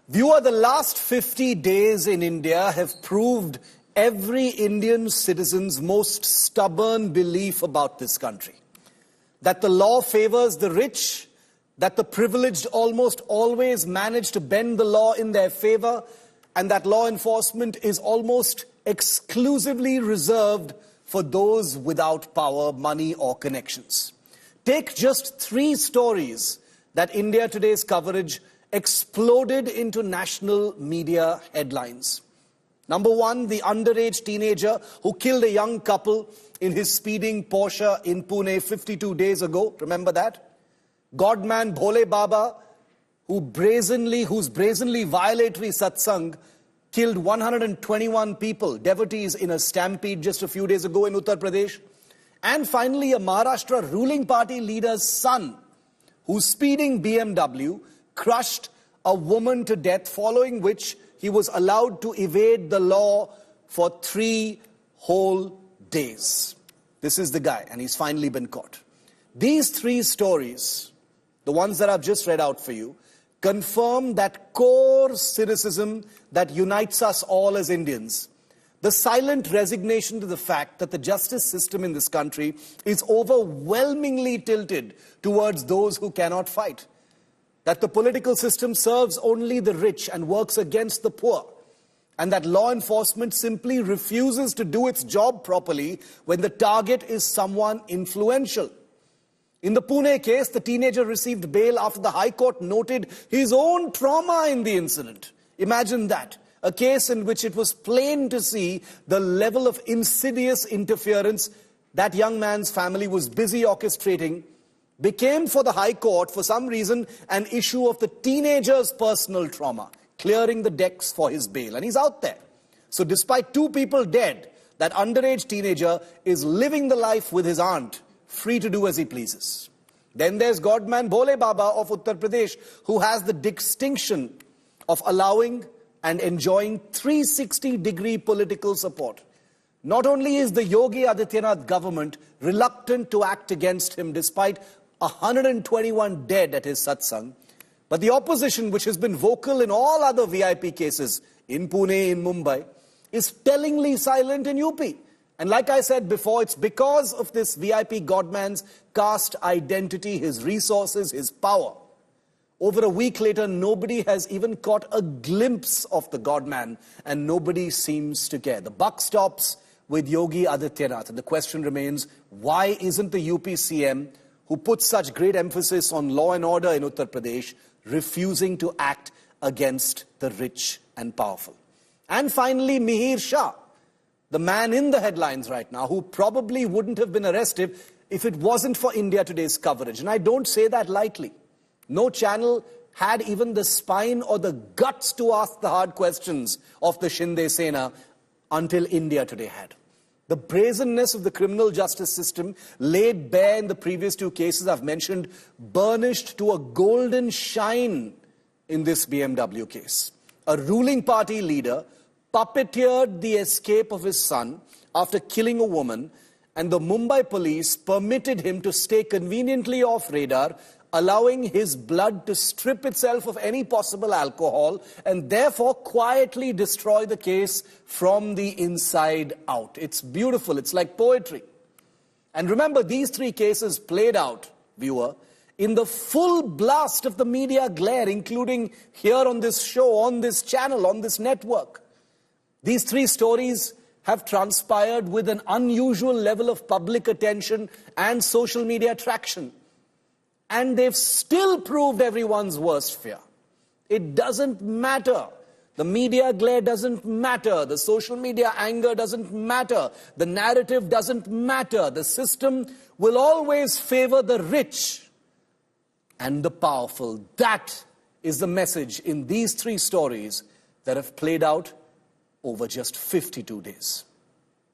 Viewer, the last 50 days in India have proved every Indian citizen's most stubborn belief about this country. That the law favors the rich, that the privileged almost always manage to bend the law in their favor, and that law enforcement is almost exclusively reserved for those without power, money or connections. Take just 3 stories that India Today's coverage exploded into national media headlines. Number 1, the underage teenager who killed a young couple in his speeding Porsche in Pune 52 days ago. Remember that? Godman Bhole Baba, whose brazenly violatory satsang killed 121 people, devotees, in a stampede just a few days ago in Uttar Pradesh. And finally, a Maharashtra ruling party leader's son, whose speeding BMW crushed a woman to death, following which he was allowed to evade the law for 3 whole days. This is the guy, and he's finally been caught. These 3 stories, the ones that I've just read out for you, confirm that core cynicism that unites us all as Indians. The silent resignation to the fact that the justice system in this country is overwhelmingly tilted towards those who cannot fight. That the political system serves only the rich and works against the poor. And that law enforcement simply refuses to do its job properly when the target is someone influential. In the Pune case, the teenager received bail after the High Court noted his own trauma in the incident. Imagine that. A case in which it was plain to see the level of insidious interference that young man's family was busy orchestrating became for the High Court, for some reason, an issue of the teenager's personal trauma, clearing the decks for his bail. And he's out there. So despite 2 people dead, that underage teenager is living the life with his aunt, free to do as he pleases. Then there's Godman Bhole Baba of Uttar Pradesh, who has the distinction of allowing and enjoying 360-degree political support. Not only is the Yogi Adityanath government reluctant to act against him despite 121 dead at his satsang, but the opposition, which has been vocal in all other VIP cases in Pune, in Mumbai, is tellingly silent in UP. And like I said before, it's because of this VIP godman's caste identity, his resources, his power. Over a week later, nobody has even caught a glimpse of the godman, and nobody seems to care. The buck stops with Yogi Adityanath, and the question remains, why isn't the UP CM, who puts such great emphasis on law and order in Uttar Pradesh, refusing to act against the rich and powerful? And finally, Mihir Shah, the man in the headlines right now, who probably wouldn't have been arrested if it wasn't for India Today's coverage. And I don't say that lightly. No channel had even the spine or the guts to ask the hard questions of the Shiv Sena until India Today had. The brazenness of the criminal justice system laid bare in the previous 2 cases I've mentioned, burnished to a golden shine in this BMW case. A ruling party leader puppeteered the escape of his son after killing a woman, and the Mumbai Police permitted him to stay conveniently off radar, allowing his blood to strip itself of any possible alcohol and therefore quietly destroy the case from the inside out. It's beautiful. It's like poetry. And remember, these 3 cases played out, viewer, in the full blast of the media glare, including here on this show, on this channel, on this network. These 3 stories have transpired with an unusual level of public attention and social media traction. And they've still proved everyone's worst fear. It doesn't matter. The media glare doesn't matter. The social media anger doesn't matter. The narrative doesn't matter. The system will always favor the rich and the powerful. That is the message in these 3 stories that have played out over just 52 days.